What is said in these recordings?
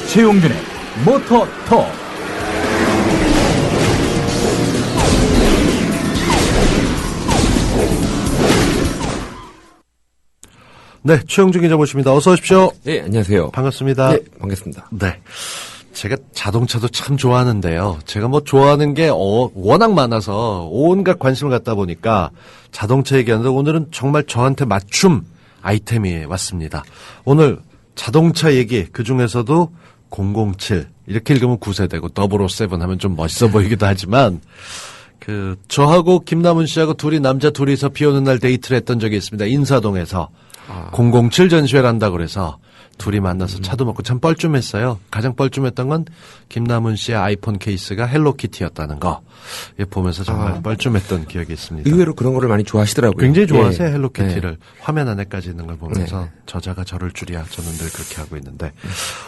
최용준의 모터톡. 네, 최용준 기자 모십니다. 어서 오십시오. 네, 안녕하세요. 반갑습니다. 네, 반갑습니다. 네. 제가 자동차도 참 좋아하는데요. 제가 뭐 좋아하는 게 워낙 많아서 온갖 관심을 갖다 보니까 자동차 얘기하는데 오늘은 정말 저한테 맞춤 아이템이 왔습니다. 오늘 자동차 얘기, 그중에서도 007, 이렇게 읽으면 9세대고 007 하면 좀 멋있어 보이기도 하지만 저하고 김남훈 씨하고 남자 둘이서 비 오는 날 데이트를 했던 적이 있습니다. 인사동에서 007 전시회를 한다고 그래서 둘이 만나서 차도 먹고 참 뻘쭘했어요. 가장 뻘쭘했던 건 김남훈 씨의 아이폰 케이스가 헬로키티였다는 거. 보면서 정말 뻘쭘했던 기억이 있습니다. 의외로 그런 거를 많이 좋아하시더라고요. 굉장히 좋아하세요. 헬로키티를. 화면 안에까지 있는 걸 보면서 저자가 저럴 줄이야. 저는 늘 그렇게 하고 있는데.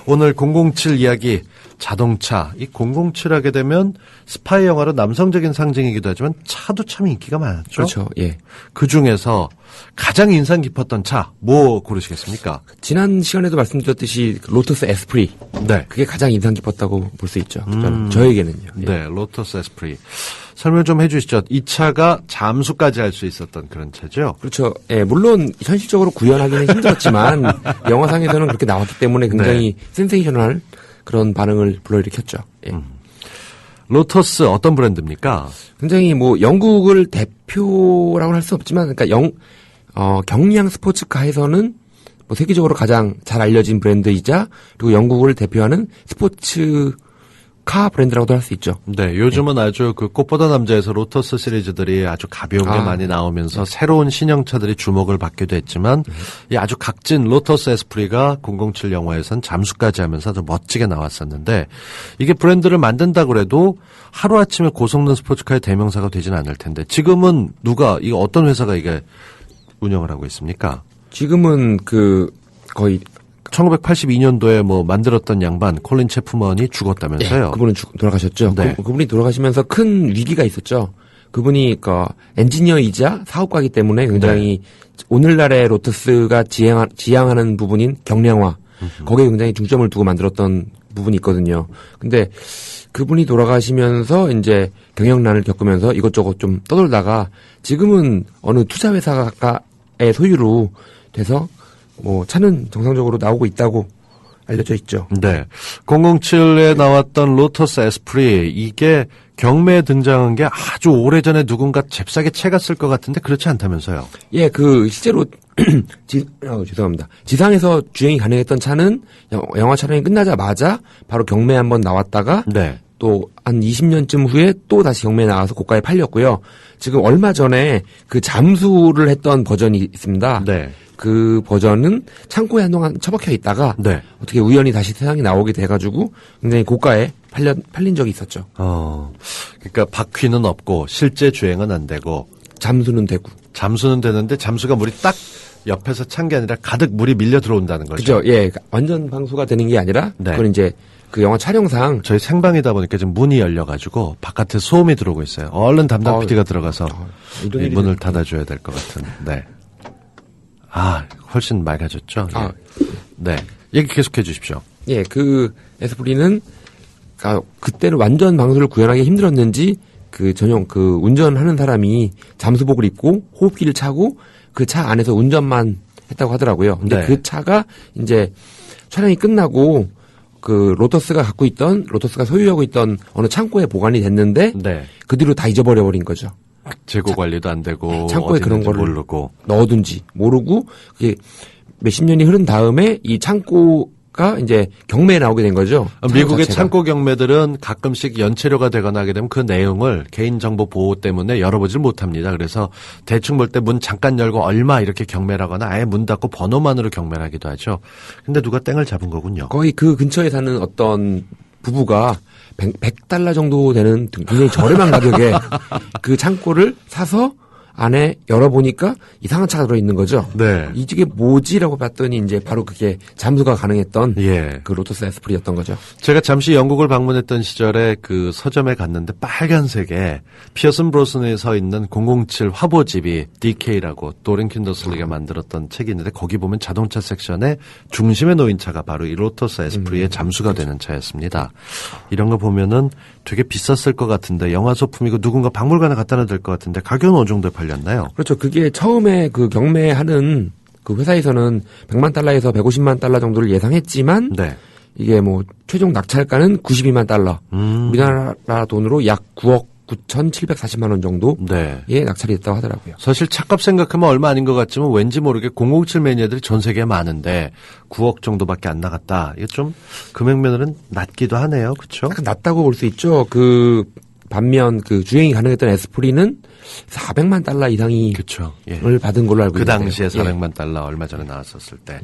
오늘 007 이야기, 자동차. 이 007 하게 되면 스파이 영화로 남성적인 상징이기도 하지만 차도 참 인기가 많았죠. 그렇죠. 예. 그중에서 가장 인상 깊었던 차 뭐 고르시겠습니까? 지난 시간에도 말씀드렸듯이 로터스 에스프리. 네. 그게 가장 인상 깊었다고 볼 수 있죠. 저에게는요. 예. 네, 로터스 에스프리. 설명 좀 해주시죠. 이 차가 잠수까지 할 수 있었던 그런 차죠? 그렇죠. 예, 물론 현실적으로 구현하기는 힘들었지만 영화상에서는 그렇게 나왔기 때문에 굉장히 센세이셔널 그런 반응을 불러일으켰죠. 예. 로터스 어떤 브랜드입니까? 굉장히 뭐 영국을 대표라고 할 수 없지만, 그러니까 경량 스포츠카에서는 뭐 세계적으로 가장 잘 알려진 브랜드이자 그리고 영국을 대표하는 스포츠카 브랜드라고도 할 수 있죠. 네, 요즘은 아주 꽃보다 남자에서 로터스 시리즈들이 아주 가벼운 게 많이 나오면서 새로운 신형차들이 주목을 받기도 했지만 이 아주 각진 로터스 에스프리가 007 영화에선 잠수까지 하면서 아주 멋지게 나왔었는데 이게 브랜드를 만든다고 해도 하루아침에 고성능 스포츠카의 대명사가 되지는 않을 텐데 지금은 이거 어떤 회사가 이게 운영을 하고 있습니까? 지금은 거의 1982년도에 만들었던 양반 콜린 체프먼이 죽었다면서요? 네, 그분은 돌아가셨죠. 네. 그분이 돌아가시면서 큰 위기가 있었죠. 그분이 엔지니어이자 사업가이기 때문에 굉장히 오늘날의 로터스가 지향하는 부분인 경량화 거기에 굉장히 중점을 두고 만들었던 부분이 있거든요. 근데 그분이 돌아가시면서 이제 경영난을 겪으면서 이것저것 좀 떠돌다가 지금은 어느 투자회사의 소유로 돼서 차는 정상적으로 나오고 있다고 알려져 있죠. 네. 007에 나왔던 로터스 에스프리, 이게 경매에 등장한 게 아주 오래전에 누군가 잽싸게 채갔을 것 같은데 그렇지 않다면서요? 예, 실제로, 죄송합니다. 지상에서 주행이 가능했던 차는 영화 촬영이 끝나자마자 바로 경매에 한번 나왔다가 네. 또 한 20년쯤 후에 또 다시 경매에 나와서 고가에 팔렸고요. 지금 얼마 전에 잠수를 했던 버전이 있습니다. 네. 그 버전은 창고에 한동안 처박혀 있다가 네. 어떻게 우연히 다시 세상에 나오게 돼가지고 굉장히 고가에 팔린 적이 있었죠. 그러니까 바퀴는 없고 실제 주행은 안 되고 잠수는 되고. 잠수는 되는데 잠수가 물이 딱 옆에서 찬 게 아니라 가득 물이 밀려 들어온다는 거죠. 그죠. 예, 완전 방수가 되는 게 아니라 네. 그건 이제 그 영화 촬영상 저희 생방이다 보니까 지금 문이 열려가지고 바깥에 소음이 들어오고 있어요. 얼른 담당 PD가 들어가서 이 문을 닫아줘야 될 것 같은. 네. 훨씬 맑아졌죠. 네. 얘기 계속해 주십시오. 예, 에스프리는 그때는 완전 방수를 구현하기 힘들었는지 전용 운전하는 사람이 잠수복을 입고 호흡기를 차고 그 차 안에서 운전만 했다고 하더라고요. 근데 네. 그 차가 이제 촬영이 끝나고 로터스가 소유하고 있던 어느 창고에 보관이 됐는데 네. 그 뒤로 다 잊어버려 버린 거죠. 재고 관리도 안 되고 창고에 그런 거를 모르고 넣어둔지 모르고 그게 몇십 년이 흐른 다음에 이 창고가 이제 경매에 나오게 된 거죠. 미국의 창고 경매들은 가끔씩 연체료가 되거나 하게 되면 그 내용을 개인정보 보호 때문에 열어보질 못합니다. 그래서 대충 볼 때 문 잠깐 열고 얼마 이렇게 경매를 하거나 아예 문 닫고 번호만으로 경매를 하기도 하죠. 근데 누가 땡을 잡은 거군요. 거의 그 근처에 사는 어떤 부부가 $100 정도 되는 굉장히 저렴한 가격에 그 창고를 사서 안에 열어보니까 이상한 차가 들어있는 거죠. 네. 이게 뭐지라고 봤더니 이제 바로 그게 잠수가 가능했던 예. 그 로터스 에스프리였던 거죠. 제가 잠시 영국을 방문했던 시절에 그 서점에 갔는데 빨간색에 피어슨 브로슨에 서 있는 007 화보집이 DK라고 도렌 킨더슬리가 만들었던 책이 있는데 거기 보면 자동차 섹션에 중심에 놓인 차가 바로 이 로터스 에스프리의 잠수가 되는 차였습니다. 이런 거 보면은 되게 비쌌을 것 같은데 영화 소품이고 누군가 박물관에 갖다 놔야 될 것 같은데 가격은 어느 정도에 팔렸나요? 그렇죠. 그게 처음에 그 경매하는 그 회사에서는 100만 달러에서 150만 달러 정도를 예상했지만 네. 이게 뭐 최종 낙찰가는 92만 달러. 우리나라 돈으로 약 9억 9,740만 원 정도에 네. 낙찰이 됐다고 하더라고요. 사실 차값 생각하면 얼마 아닌 것 같지만 왠지 모르게 007 매니아들이 전 세계에 많은데 9억 정도밖에 안 나갔다. 이게 좀 금액면으로는 낮기도 하네요. 그렇죠? 약간 낮다고 볼 수 있죠. 그 반면 그 주행이 가능했던 에스프리는 400만 달러 이상이 그렇죠. 예. 을 받은 걸로 알고 그 있는데요. 당시에 예. 400만 달러 얼마 전에 나왔었을 때.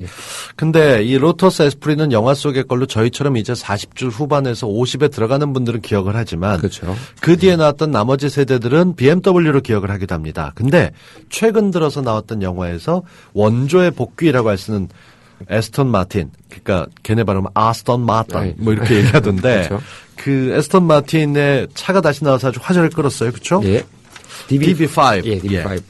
근데 이 로터스 에스프리는 영화 속의 걸로 저희처럼 이제 40줄 후반에서 50에 들어가는 분들은 기억을 하지만 그렇죠. 그 뒤에 나왔던 나머지 세대들은 BMW로 기억을 하기도 합니다. 근데 최근 들어서 나왔던 영화에서 원조의 복귀라고 할 수 있는 에스턴 마틴, 그러니까 걔네 발음은 아스턴 마틴 뭐 이렇게 얘기하던데 그렇죠. 그 에스턴 마틴의 차가 다시 나와서 아주 화제를 끌었어요. 그렇죠? 예. DB5. 예, DB5.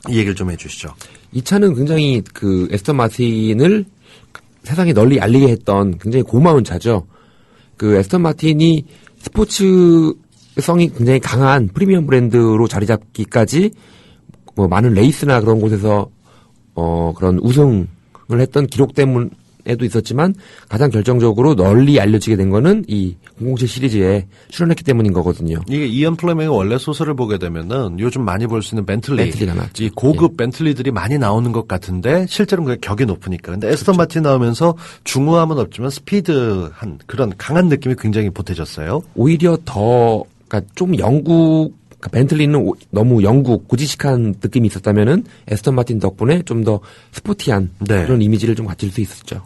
이 얘기를 좀 해주시죠. 이 차는 굉장히 그 에스턴 마틴을 세상에 널리 알리게 했던 굉장히 고마운 차죠. 그 에스턴 마틴이 스포츠성이 굉장히 강한 프리미엄 브랜드로 자리 잡기까지 뭐 많은 레이스나 그런 곳에서 그런 우승을 했던 기록 때문에도 있었지만 가장 결정적으로 널리 알려지게 된 거는 이 007 시리즈에 출연했기 때문인 거거든요. 이게 이언 플레밍의 원래 소설을 보게 되면은 요즘 많이 볼 수 있는 벤틀리가 나왔죠. 이 고급 벤틀리들이 많이 나오는 것 같은데 실제로는 그게 격이 높으니까. 근데 에스턴 마틴 나오면서 중후함은 없지만 스피드한 그런 강한 느낌이 굉장히 보태졌어요. 오히려 더 그러니까 좀 영국 벤틀리는 너무 영국 고지식한 느낌이 있었다면은 에스턴 마틴 덕분에 좀 더 스포티한 네. 그런 이미지를 좀 가질 수 있었죠.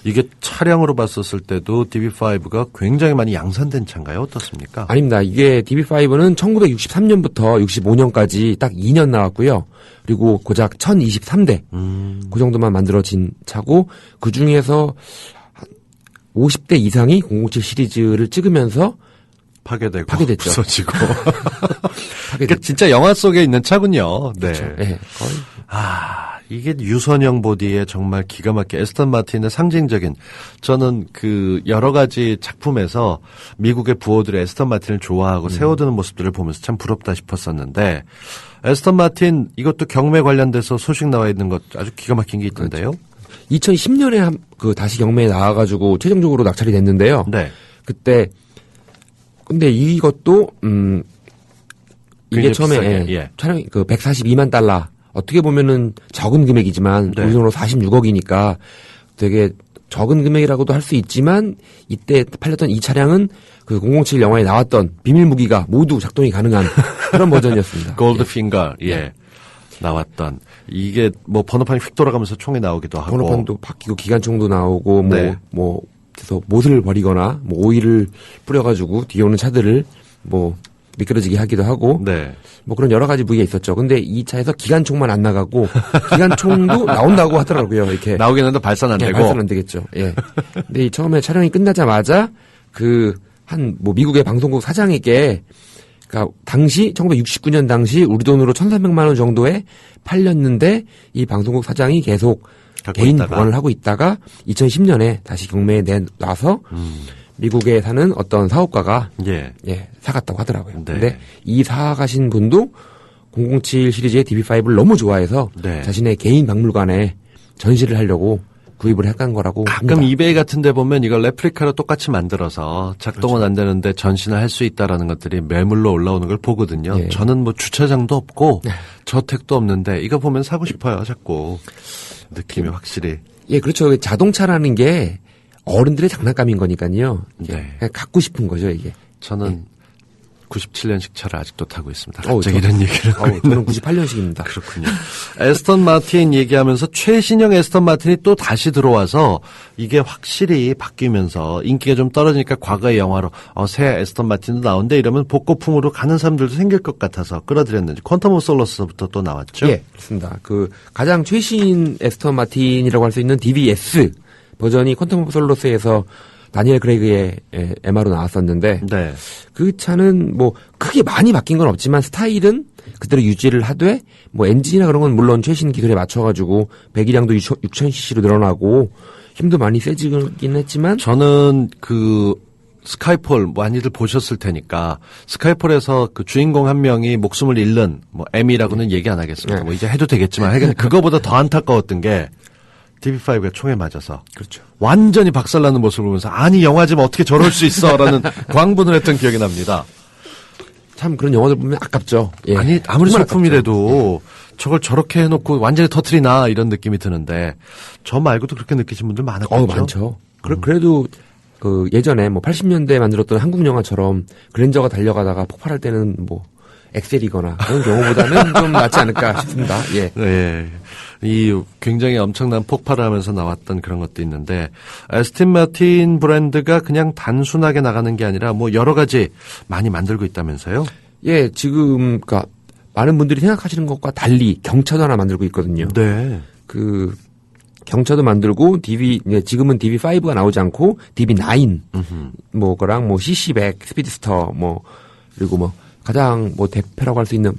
이게 차량으로 봤었을 때도 DB5가 굉장히 많이 양산된 차인가요? 어떻습니까? 아닙니다. 이게 DB5는 1963년부터 65년까지 딱 2년 나왔고요. 그리고 고작 1023대 그 정도만 만들어진 차고 그 중에서 50대 이상이 007 시리즈를 찍으면서 파괴되고 파괴됐죠. 부서지고. 하게 그러니까 진짜 영화 속에 있는 차군요. 네. 네. 이게 유선형 보디에 정말 기가 막히게 에스턴 마틴의 상징적인 저는 그 여러 가지 작품에서 미국의 부호들이 에스턴 마틴을 좋아하고 세워두는 모습들을 보면서 참 부럽다 싶었었는데 에스턴 마틴 이것도 경매 관련돼서 소식 나와 있는 것 아주 기가 막힌 게 있던데요. 2010년에 그 다시 경매에 나와가지고 최종적으로 낙찰이 됐는데요. 네. 그때 근데 이것도 이게 처음에 비싸게, 예. 촬영 그 142만 달러 어떻게 보면은 적은 금액이지만 네. 우리 돈으로 46억이니까 되게 적은 금액이라고도 할 수 있지만 이때 팔렸던 이 차량은 그 007 영화에 나왔던 비밀 무기가 모두 작동이 가능한 그런 버전이었습니다. 골드핑거 예. 나왔던 이게 뭐 번호판이 휙 돌아가면서 총이 나오기도 하고 번호판도 바뀌고 기관총도 나오고 네. 그래서 못을 버리거나 뭐 오일을 뿌려가지고 뒤에 오는 차들을 뭐 미끄러지게 하기도 하고 네. 뭐 그런 여러 가지 무기가 있었죠. 근데 이 차에서 기관총만 안 나가고 기관총도 나온다고 하더라고요. 이렇게 나오긴 하는데 발사는 안 되고 발사는 안 되겠죠. 예. 근데 이 처음에 촬영이 끝나자마자 뭐 미국의 방송국 사장에게 그러니까 당시 1969년 당시 우리 돈으로 1,300만 원 정도에 팔렸는데 이 방송국 사장이 계속 개인 보관을 하고 있다가 2010년에 다시 경매에 내놔서 미국에 사는 어떤 사업가가 예. 사갔다고 하더라고요. 네. 근데 이 사가신 분도 007 시리즈의 DB5를 너무 좋아해서 네. 자신의 개인 박물관에 전시를 하려고 구입을 했던 거라고 가끔 합니다. 이베이 같은 데 보면 이걸 레플리카로 똑같이 만들어서 작동은 안 되는데 전시나 할 수 있다라는 것들이 매물로 올라오는 걸 보거든요. 예. 저는 뭐 주차장도 없고 저택도 없는데 이거 보면 사고 싶어요. 자꾸. 느낌이 확실히. 예, 그렇죠. 자동차라는 게 어른들의 장난감인 거니까요. 네. 그냥 갖고 싶은 거죠, 이게. 저는 97년식 차를 아직도 타고 있습니다. 어우, 갑자기 이런 얘기를 하고 있는. 저는 98년식입니다. 그렇군요. 에스턴 마틴 얘기하면서 최신형 에스턴 마틴이 또 다시 들어와서 이게 확실히 바뀌면서 인기가 좀 떨어지니까 과거의 영화로 새 에스턴 마틴도 나오는데 이러면 복고풍으로 가는 사람들도 생길 것 같아서 끌어들였는지 퀀텀 오브 솔러스부터 또 나왔죠? 예, 그렇습니다. 그 가장 최신 에스턴 마틴이라고 할 수 있는 DBS 버전이 퀀텀 오브 솔러스에서 다니엘 크레이그의 MR로 나왔었는데 네. 그 차는 뭐 크게 많이 바뀐 건 없지만 스타일은 그대로 유지를 하되 뭐 엔진이나 그런 건 물론 최신 기술에 맞춰가지고 배기량도 6000cc로 늘어나고 힘도 많이 세지긴 했지만 저는 그 스카이폴 많이들 보셨을 테니까 스카이폴에서 그 주인공 한 명이 목숨을 잃는 뭐 M이라고는 얘기 안 하겠습니다. 네. 뭐 이제 해도 되겠지만 하여간 그거보다 더 안타까웠던 게 DB5가 총에 맞아서 그렇죠. 완전히 박살나는 모습을 보면서 아니 영화지만 어떻게 저럴 수 있어라는 광분을 했던 기억이 납니다. 참 그런 영화들 보면 아깝죠. 예. 아니 아무리 정말 소품이라도 저걸 저렇게 해놓고 완전히 터트리나 이런 느낌이 드는데 저 말고도 그렇게 느끼신 분들 많았겠죠? 많죠. 그래도 그 예전에 뭐 80년대에 만들었던 한국 영화처럼 그랜저가 달려가다가 폭발할 때는 뭐 엑셀이거나 그런 경우보다는 좀 낫지 않을까 싶습니다. 예. 네. 이 굉장히 엄청난 폭발을 하면서 나왔던 그런 것도 있는데 에스턴 마틴 브랜드가 그냥 단순하게 나가는 게 아니라 뭐 여러 가지 많이 만들고 있다면서요? 예, 지금 그러니까 많은 분들이 생각하시는 것과 달리 경차도 하나 만들고 있거든요. 네. 그 경차도 만들고 지금은 DB5가 나오지 않고 DB9 뭐 거랑 뭐 CC100 스피드스터 뭐 그리고 뭐 가장 뭐 대표라고 할 수 있는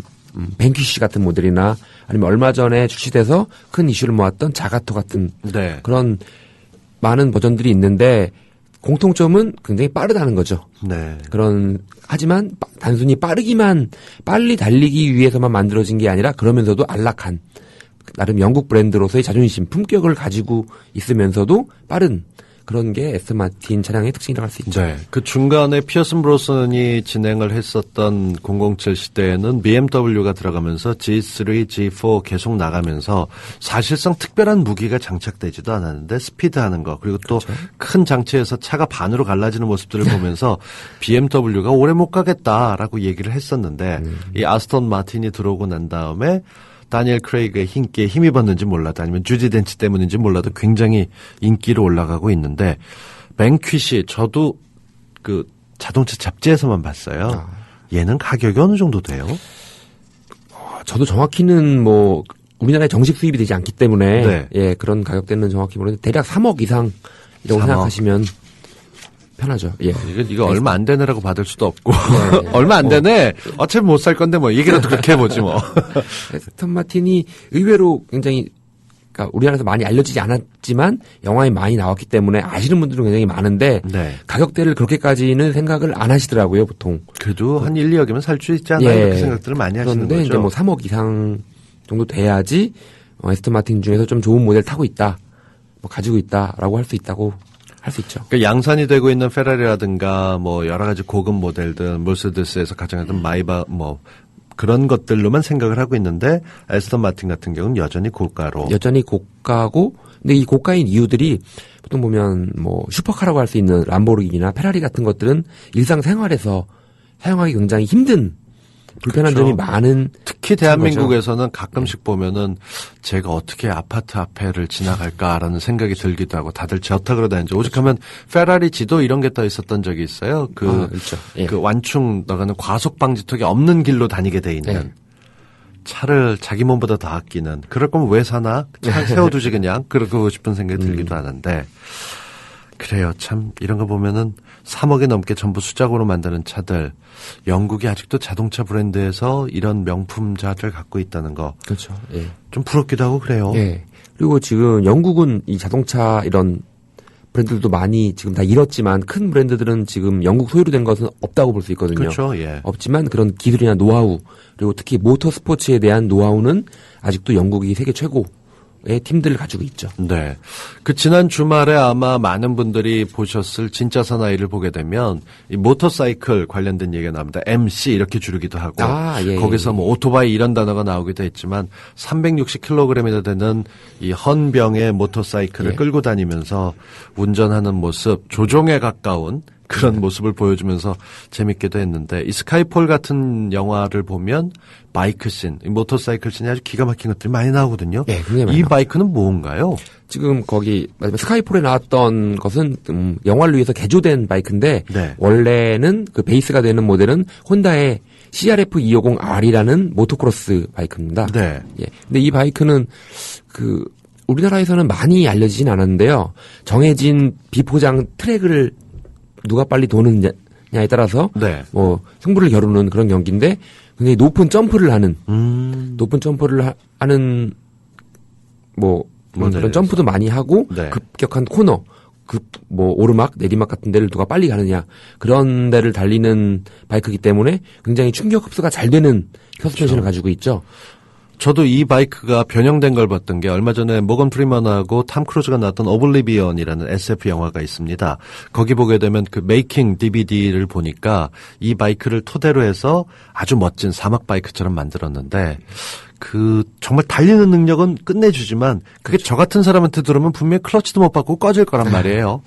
벤퀴시 같은 모델이나 아니면 얼마 전에 출시돼서 큰 이슈를 모았던 자가토 같은 네. 그런 많은 버전들이 있는데 공통점은 굉장히 빠르다는 거죠. 네. 하지만 단순히 빨리 달리기 위해서만 만들어진 게 아니라 그러면서도 안락한 나름 영국 브랜드로서의 자존심, 품격을 가지고 있으면서도 빠른 그런 게 에스턴 마틴 차량의 특징이라고 할 수 있죠. 네. 그 중간에 피어슨 브로슨이 진행을 했었던 007 시대에는 BMW가 들어가면서 G3, G4 계속 나가면서 사실상 특별한 무기가 장착되지도 않았는데 스피드하는 거 그리고 또 큰 장치에서 차가 반으로 갈라지는 모습들을 보면서 BMW가 오래 못 가겠다라고 얘기를 했었는데 이 아스턴 마틴이 들어오고 난 다음에 다니엘 크레이그의 힘께 힘입었는지 몰라도 아니면 주디 덴치 때문인지 몰라도 굉장히 인기로 올라가고 있는데 벤퀴시 저도 그 자동차 잡지에서만 봤어요. 얘는 가격이 어느 정도 돼요? 저도 정확히는 뭐 우리나라에 정식 수입이 되지 않기 때문에 네. 예 그런 가격대는 정확히 모르는데 대략 3억 이상이라고 3억. 생각하시면 편하죠. 예. 이거 얼마 안 되느라고 받을 수도 없고 네. 얼마 안 되네. 어차피 못 살 건데 뭐 얘기라도 그렇게 해보지 뭐. 에스턴 마틴이 의외로 굉장히 그러니까 우리나라에서 많이 알려지지 않았지만 영화에 많이 나왔기 때문에 아시는 분들은 굉장히 많은데 네. 가격대를 그렇게까지는 생각을 안 하시더라고요 보통. 그래도 한 1, 2억이면 살 수 있지 않나요? 이렇게 생각들을 많이 하시는 그런데 거죠. 이제 뭐 3억 이상 정도 돼야지 에스턴 마틴 중에서 좀 좋은 모델 타고 있다, 뭐 가지고 있다라고 할 수 있다고 할 수 있죠. 그러니까 양산이 되고 있는 페라리라든가 뭐 여러 가지 고급 모델들, 머세데스에서 가장하던 마이바 뭐 그런 것들로만 생각을 하고 있는데 에스턴 마틴 같은 경우는 여전히 고가로. 여전히 고가고, 근데 이 고가인 이유들이 보통 보면 뭐 슈퍼카라고 할 수 있는 람보르기니나 페라리 같은 것들은 일상생활에서 사용하기 굉장히 힘든 불편한 그렇죠. 점이 많은 특히 대한민국에서는 가끔씩 보면은 제가 어떻게 아파트 앞에를 지나갈까라는 생각이 들기도 하고 다들 저택으로 다니죠. 오죽하면 페라리 지도 이런 게 떠 있었던 적이 있어요. 있죠. 예. 그 완충 나가는 과속 방지턱이 없는 길로 다니게 돼 있는 예. 차를 자기 몸보다 더 아끼는 그럴 거면 왜 사나? 차 세워두지 그냥 그러고 싶은 생각이 들기도 하는데 그래요. 참 이런 거 보면은 3억이 넘게 전부 수작으로 만드는 차들 영국이 아직도 자동차 브랜드에서 이런 명품차를 갖고 있다는 거. 그렇죠. 예. 좀 부럽기도 하고 그래요. 예. 그리고 지금 영국은 이 자동차 이런 브랜드들도 많이 지금 다 잃었지만 큰 브랜드들은 지금 영국 소유로 된 것은 없다고 볼 수 있거든요. 그렇죠. 예. 없지만 그런 기술이나 노하우 그리고 특히 모터 스포츠에 대한 노하우는 아직도 영국이 세계 최고의 팀들을 가지고 있죠. 네. 그 지난 주말에 아마 많은 분들이 보셨을 진짜 사나이를 보게 되면 이 모터사이클 관련된 얘기가 나옵니다. MC 이렇게 줄이기도 하고 예. 거기서 뭐 오토바이 이런 단어가 나오기도 했지만 360kg이나 되는 이 헌병의 모터사이클을 예. 끌고 다니면서 운전하는 모습 조종에 가까운 그런 모습을 보여주면서 재밌게도 했는데 이 스카이폴 같은 영화를 보면 바이크 씬, 이 모터사이클 씬이 아주 기가 막힌 것들이 많이 나오거든요. 네, 굉장히 많이 이 나와요. 바이크는 뭔가요? 지금 거기 스카이폴에 나왔던 것은 영화를 위해서 개조된 바이크인데 네. 원래는 그 베이스가 되는 모델은 혼다의 CRF 250R이라는 모토크로스 바이크입니다. 네. 예. 근데 이 바이크는 그 우리나라에서는 많이 알려지진 않았는데요. 정해진 비포장 트랙을 누가 빨리 도느냐에 따라서 네. 뭐 승부를 겨루는 그런 경기인데 굉장히 높은 점프를 하는 하는 뭐 네, 그런 점프도 많이 하고 네. 급격한 코너 뭐 오르막 내리막 같은 데를 누가 빨리 가느냐 그런 데를 달리는 바이크이기 때문에 굉장히 충격 흡수가 잘 되는 서스펜션을 가지고 있죠. 저도 이 바이크가 변형된 걸 봤던 게 얼마 전에 모건 프리먼하고 탐 크루즈가 나왔던 오블리비언이라는 SF 영화가 있습니다. 거기 보게 되면 그 메이킹 DVD를 보니까 이 바이크를 토대로 해서 아주 멋진 사막 바이크처럼 만들었는데 그 정말 달리는 능력은 끝내주지만 그게 저 같은 사람한테 들으면 분명히 클러치도 못 받고 꺼질 거란 말이에요.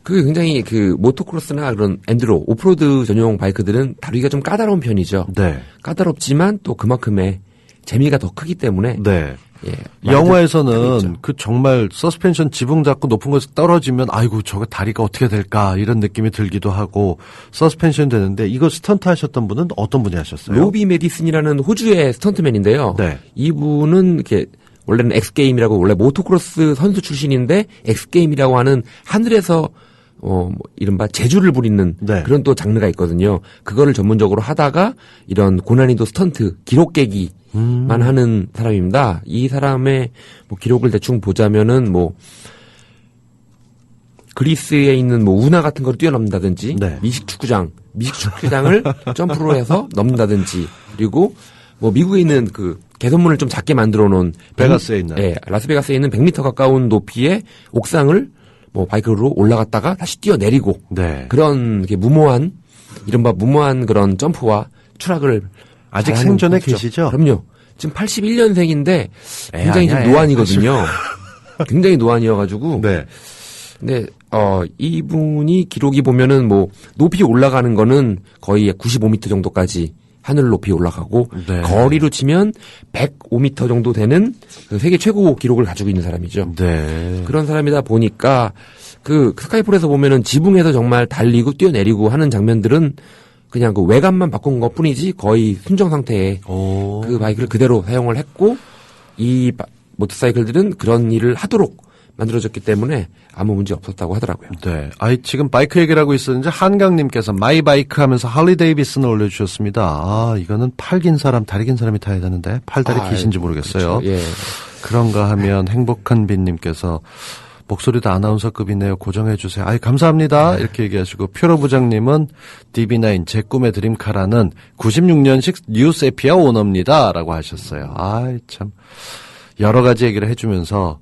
그게 굉장히 그 모토크로스나 그런 엔드로 오프로드 전용 바이크들은 다루기가 좀 까다로운 편이죠. 네. 까다롭지만 또 그만큼의 재미가 더 크기 때문에 네. 예, 영화에서는 그 정말 서스펜션 지붕 잡고 높은 곳에 떨어지면 아이고 저거 다리가 어떻게 될까 이런 느낌이 들기도 하고 서스펜션 되는데 이거 스턴트 하셨던 분은 어떤 분이 하셨어요? 로비 메디슨이라는 호주의 스턴트맨인데요. 네. 이분은 이렇게 원래는 엑스게임이라고 원래 모토크로스 선수 출신인데 엑스게임이라고 하는 하늘에서 뭐 이른바 재주를 부리는 네. 그런 또 장르가 있거든요. 그거를 전문적으로 하다가 이런 고난이도 스턴트 기록 깨기만 하는 사람입니다. 이 사람의 뭐 기록을 대충 보자면은 뭐 그리스에 있는 뭐 운하 같은 걸 뛰어넘는다든지 네. 미식축구장을 점프로 해서 넘는다든지 그리고 뭐 미국에 있는 그 개선문을 좀 작게 만들어 놓은 베가스에 있는 예, 라스베가스에 있는 100m 가까운 높이의 옥상을 뭐 바이크로 올라갔다가 다시 뛰어내리고 네. 그런 이렇게 이른바 무모한 그런 점프와 추락을 아직 잘하는 생존에 선수죠. 계시죠? 그럼요. 지금 81년생인데 굉장히 아니야, 좀 노안이거든요. 굉장히 노안이어가지고. 네. 근데 이분이 기록이 보면은 뭐 높이 올라가는 거는 거의 95m 정도까지 하늘 높이 올라가고 네. 거리로 치면 105m 정도 되는 그 세계 최고 기록을 가지고 있는 사람이죠. 네. 그런 사람이다 보니까 그 스카이폴에서 보면은 지붕에서 정말 달리고 뛰어내리고 하는 장면들은 그냥 그 외관만 바꾼 것 뿐이지 거의 순정 상태의 오. 그 바이크를 그대로 사용을 했고 이 모터사이클들은 그런 일을 하도록 만들어졌기 때문에 아무 문제 없었다고 하더라고요. 네. 지금 바이크 얘기를 하고 있었는데 한강님께서 마이 바이크 하면서 할리 데이비슨을 올려주셨습니다. 이거는 팔 긴 사람, 다리 긴 사람이 타야 되는데 팔다리 기신지 모르겠어요. 그렇죠. 예. 그런가 하면 행복한 빈님께서 목소리도 아나운서급이네요. 고정해주세요. 감사합니다. 이렇게 얘기하시고 표로 부장님은 DB9 제 꿈의 드림카라는 96년식 뉴세피아 오너입니다. 라고 하셨어요. 참 여러 가지 얘기를 해주면서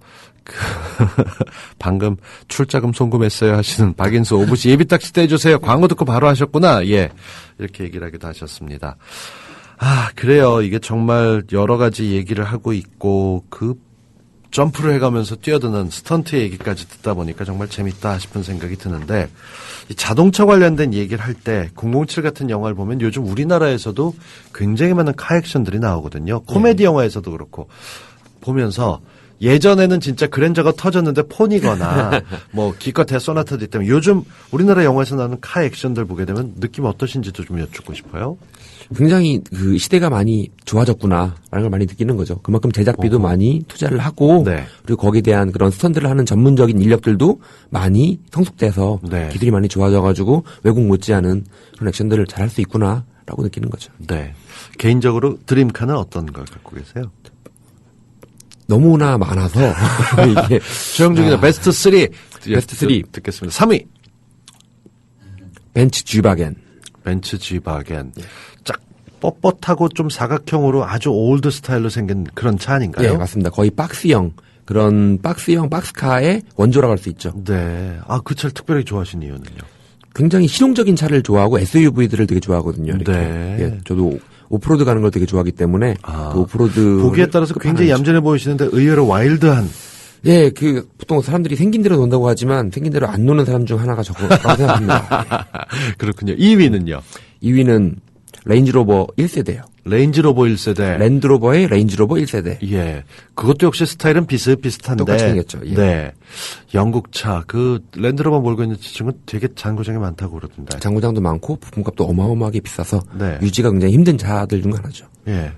방금 출자금 송금했어요 하시는 박인수 오부씨 예비딱지 떼주세요. 광고 듣고 바로 하셨구나. 예. 이렇게 얘기를 하기도 하셨습니다. 그래요. 이게 정말 여러 가지 얘기를 하고 있고 점프를 해가면서 뛰어드는 스턴트 얘기까지 듣다 보니까 정말 재밌다 싶은 생각이 드는데 이 자동차 관련된 얘기를 할 때 007 같은 영화를 보면 요즘 우리나라에서도 굉장히 많은 카 액션들이 나오거든요. 코미디 영화에서도 그렇고 보면서 예전에는 진짜 그랜저가 터졌는데 폰이거나 뭐 기껏해 소나타도 있다면 요즘 우리나라 영화에서 나오는 카 액션들 보게 되면 느낌 어떠신지도 좀 여쭙고 싶어요. 굉장히 그 시대가 많이 좋아졌구나라는 걸 많이 느끼는 거죠. 그만큼 제작비도 많이 투자를 하고 네. 그리고 거기에 대한 그런 스턴트를 하는 전문적인 인력들도 많이 성숙돼서 네. 기술이 많이 좋아져가지고 외국 못지않은 그런 액션들을 잘할 수 있구나라고 느끼는 거죠. 네. 개인적으로 드림카는 어떤 걸 갖고 계세요? 너무나 많아서 이게 조영중이의 베스트 3. 베스트 3. 듣겠습니다. 3위. 벤츠 G바겐. 벤츠 G바겐. 쫙 뻣뻣하고 좀 사각형으로 아주 올드 스타일로 생긴 그런 차 아닌가요? 네, 맞습니다. 거의 박스형 그런 박스형 박스카의 원조라고 할 수 있죠. 네. 그 차를 특별히 좋아하시는 이유는요? 굉장히 실용적인 차를 좋아하고 SUV들을 되게 좋아하거든요. 이렇게. 네. 예, 저도 오프로드 가는 걸 되게 좋아하기 때문에 그 오프로드 보기에 따라서 굉장히 얌전해 보이시는데 의외로 와일드한 예, 보통 사람들이 생긴 대로 논다고 하지만 생긴 대로 안 노는 사람 중 하나가 저거라고 생각합니다. 그렇군요. 2위는요? 2위는 레인지로버 1세대요. 레인지로버 1세대. 랜드로버의 레인지로버 1세대. 예. 그것도 역시 스타일은 비슷비슷한데. 똑같이 생겼죠. 예. 네. 영국차, 랜드로버 몰고 있는 지층은 되게 잔고장이 많다고 그러던데. 장고장도 많고 부품값도 어마어마하게 비싸서 네. 유지가 굉장히 힘든 차들 중 하나죠. 예.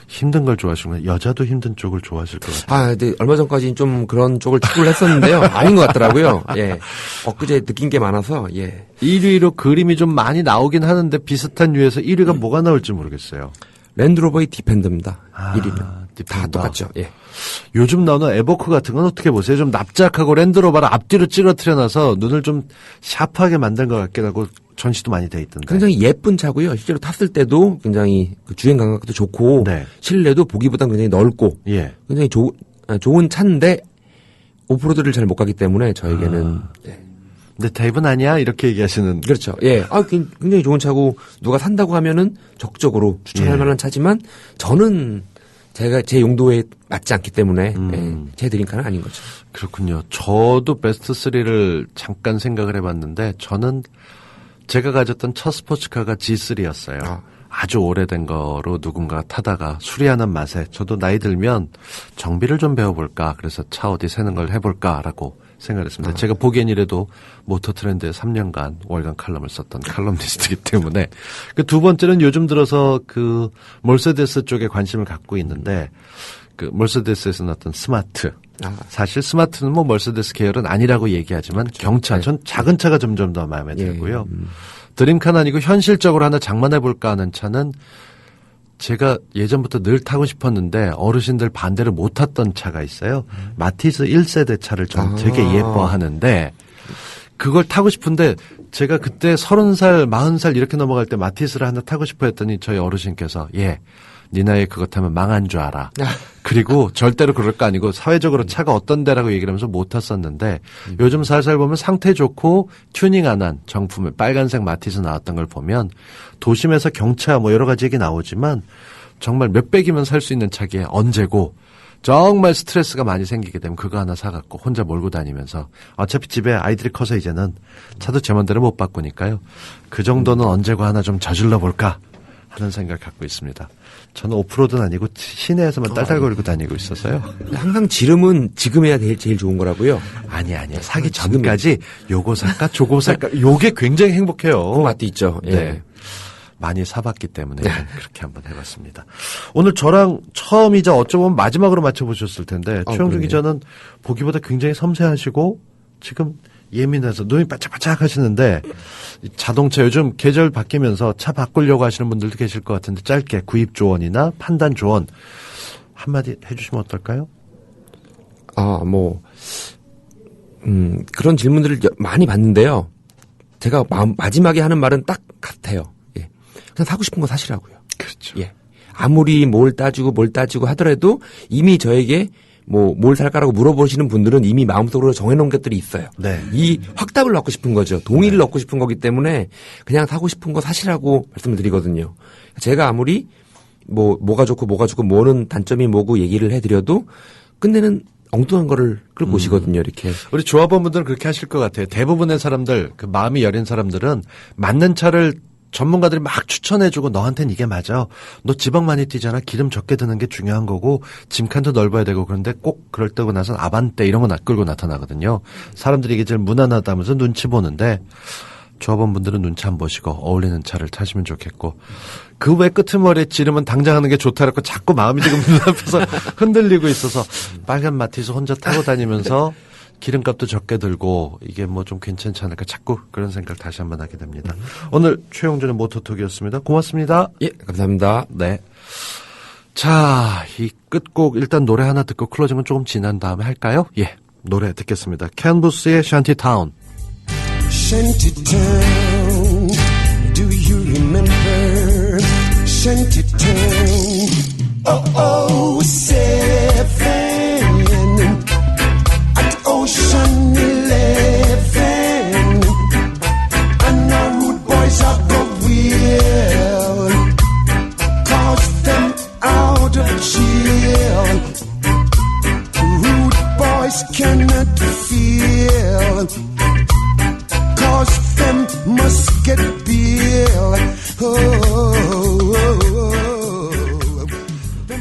힘든 걸 좋아하시는구나. 여자도 힘든 쪽을 좋아하실 것 같아요. 근데 얼마 전까지는 좀 그런 쪽을 추구를 했었는데요. 아닌 것 같더라고요. 예. 엊그제 느낀 게 많아서, 예. 1위로 그림이 좀 많이 나오긴 하는데 비슷한 류에서 1위가 뭐가 나올지 모르겠어요. 랜드로버의 디펜더입니다. 1위는. 다 디펜더. 똑같죠. 예. 요즘 나오는 에버크 같은 건 어떻게 보세요? 좀 납작하고 랜드로버를 앞뒤로 찌그러뜨려놔서 눈을 좀 샤프하게 만든 것 같기도 하고 전시도 많이 돼 있던데. 굉장히 예쁜 차고요. 실제로 탔을 때도 굉장히 주행 감각도 좋고 네. 실내도 보기보다는 굉장히 넓고 예. 굉장히 좋은 차인데 오프로드를 잘 못 가기 때문에 저에게는 예. 근데 대입은 아니야? 이렇게 얘기하시는. 그렇죠. 예. 굉장히 좋은 차고 누가 산다고 하면은 적극적으로 추천할 예. 만한 차지만 저는 제 용도에 맞지 않기 때문에 예, 제 드림카는 아닌 거죠. 그렇군요. 저도 베스트 3를 잠깐 생각을 해봤는데 저는 제가 가졌던 첫 스포츠카가 G3였어요. 아주 오래된 거로 누군가 타다가 수리하는 맛에 저도 나이 들면 정비를 좀 배워볼까 그래서 차 어디 새는 걸 해볼까라고 생각을 했습니다. 제가 보기엔 이래도 모터트렌드에 3년간 월간 칼럼을 썼던 칼럼니스트이기 때문에 그 두 번째는 요즘 들어서 그 멀세데스 쪽에 관심을 갖고 있는데 그 멀세데스에서 나왔던 스마트. 사실 스마트는 뭐 멀세데스 계열은 아니라고 얘기하지만 그렇죠. 경차, 네. 전 작은 차가 점점 더 마음에 예. 들고요. 드림카는 아니고 현실적으로 하나 장만해볼까 하는 차는 제가 예전부터 늘 타고 싶었는데 어르신들 반대를 못 탔던 차가 있어요. 마티즈 1세대 차를 좀 되게 예뻐하는데 그걸 타고 싶은데 제가 그때 30살, 40살 이렇게 넘어갈 때 마티즈를 하나 타고 싶어 했더니 저희 어르신께서 네 나이에 그거 타면 망한 줄 알아. 그리고 절대로 그럴 거 아니고 사회적으로 차가 어떤 데라고 얘기를 하면서 못 탔었는데 요즘 살살 보면 상태 좋고 튜닝 안 한 정품의 빨간색 마티즈 나왔던 걸 보면 도심에서 경차 뭐 여러 가지 얘기 나오지만 정말 몇백이면 살 수 있는 차기에 언제고 정말 스트레스가 많이 생기게 되면 그거 하나 사갖고 혼자 몰고 다니면서 어차피 집에 아이들이 커서 이제는 차도 제 맘대로 못 바꾸니까요. 그 정도는 언제고 하나 좀 저질러 볼까 하는 생각을 갖고 있습니다. 저는 오프로드는 아니고 시내에서만 딸딸거리고 다니고 있어서요. 항상 지름은 지금 해야 제일 좋은 거라고요. 아니요. 사기 전까지 요거 살까 저거 살까 요게 굉장히 행복해요. 그 맛도 있죠. 예. 네. 많이 사봤기 때문에 그렇게 한번 해봤습니다. 오늘 저랑 처음이자 어쩌면 마지막으로 맞춰보셨을 텐데 최영준 기자는 보기보다 굉장히 섬세하시고 지금 예민해서 눈이 바짝바짝 하시는데 자동차 요즘 계절 바뀌면서 차 바꾸려고 하시는 분들도 계실 것 같은데 짧게 구입 조언이나 판단 조언 한마디 해주시면 어떨까요? 그런 질문들을 많이 받는데요. 제가 마지막에 하는 말은 딱 같아요. 예. 그냥 사고 싶은 거 사시라고요. 그렇죠. 예. 아무리 뭘 따지고 하더라도 이미 저에게 뭘 살까라고 물어보시는 분들은 이미 마음속으로 정해놓은 것들이 있어요. 네. 이 확답을 얻고 싶은 거죠. 동의를 얻고 싶은 거기 때문에 그냥 사고 싶은 거 사시라고 말씀을 드리거든요. 제가 아무리 뭐가 좋고 뭐는 단점이 뭐고 얘기를 해드려도 끝내는 엉뚱한 거를 끌고 오시거든요. 이렇게. 우리 조합원분들은 그렇게 하실 것 같아요. 대부분의 사람들, 그 마음이 여린 사람들은 맞는 차를 전문가들이 막 추천해주고 너한테는 이게 맞아. 너 지방 많이 뛰잖아. 기름 적게 드는 게 중요한 거고 짐칸도 넓어야 되고 그런데 꼭 그럴 때고 나선 아반떼 이런 거 끌고 나타나거든요. 사람들이 이게 제일 무난하다면서 눈치 보는데 조합원분들은 눈치 안 보시고 어울리는 차를 타시면 좋겠고 그 외 끄트머리에 지르면 당장 하는 게 좋다라고 자꾸 마음이 지금 눈앞에서 흔들리고 있어서 빨간 마티즈 혼자 타고 다니면서 기름값도 적게 들고 이게 뭐 좀 괜찮지 않을까 자꾸 그런 생각 다시 한번 하게 됩니다. 오늘 최영준의 모토톡이었습니다. 고맙습니다. 예, 감사합니다. 네. 자, 이 끝곡 일단 노래 하나 듣고 클로징은 조금 지난 다음에 할까요? 예, 노래 듣겠습니다. 캔부스의 샨티타운. Shantytown, do you remember Shantytown? Oh, 07 at Ocean 11, and our rude boys are go wheel, cause them out of jail. Rude boys can't must get billed.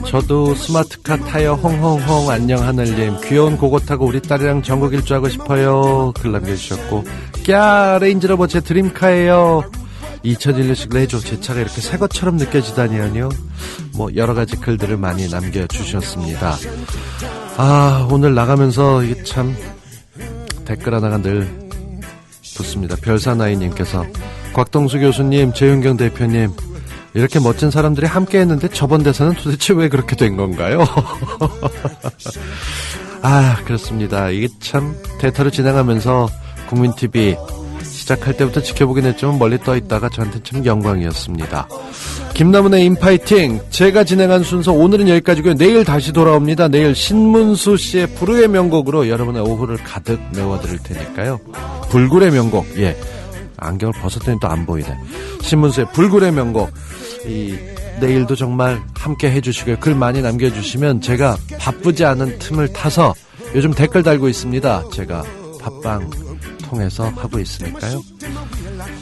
저도 스마트카 타요 홍홍홍 안녕 하늘님 귀여운 고고 타고 우리 딸이랑 전국 일주하고 싶어요 글 남겨주셨고 꺄 레인지로버 제 드림카예요 2001년식 레조 제 차가 이렇게 새 것처럼 느껴지다니요 뭐 여러가지 글들을 많이 남겨주셨습니다. 아 오늘 나가면서 이게 참 댓글 하나가 늘 붙습니다. 별사나이님께서 곽동수 교수님 재윤경 대표님 이렇게 멋진 사람들이 함께 했는데 저번 대사는 도대체 왜 그렇게 된 건가요? 아, 그렇습니다. 이게 참 대타로 진행하면서 국민TV 시작할 때부터 지켜보긴 했지만 멀리 떠 있다가 저한테 참 영광이었습니다. 김남훈의 인파이팅 제가 진행한 순서 오늘은 여기까지고요. 내일 다시 돌아옵니다. 내일 신문수 씨의 불후의 명곡으로 여러분의 오후를 가득 메워드릴 테니까요. 불굴의 명곡 예 안경을 벗었더니 또 안 보이네. 신문수의 불굴의 명곡 내일도 정말 함께 해주시고요. 글 많이 남겨주시면 제가 바쁘지 않은 틈을 타서 요즘 댓글 달고 있습니다. 제가 팟빵 통해서 하고 있으니까요.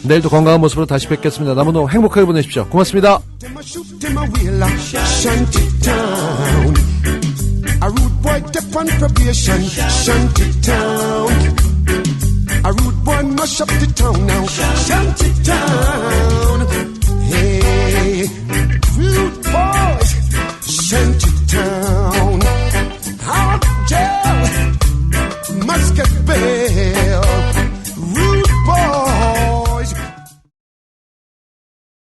내일도 건강한 모습으로 다시 뵙겠습니다. 남은 오후 행복하게 보내십시오. 고맙습니다. A rude boy mash up the town now.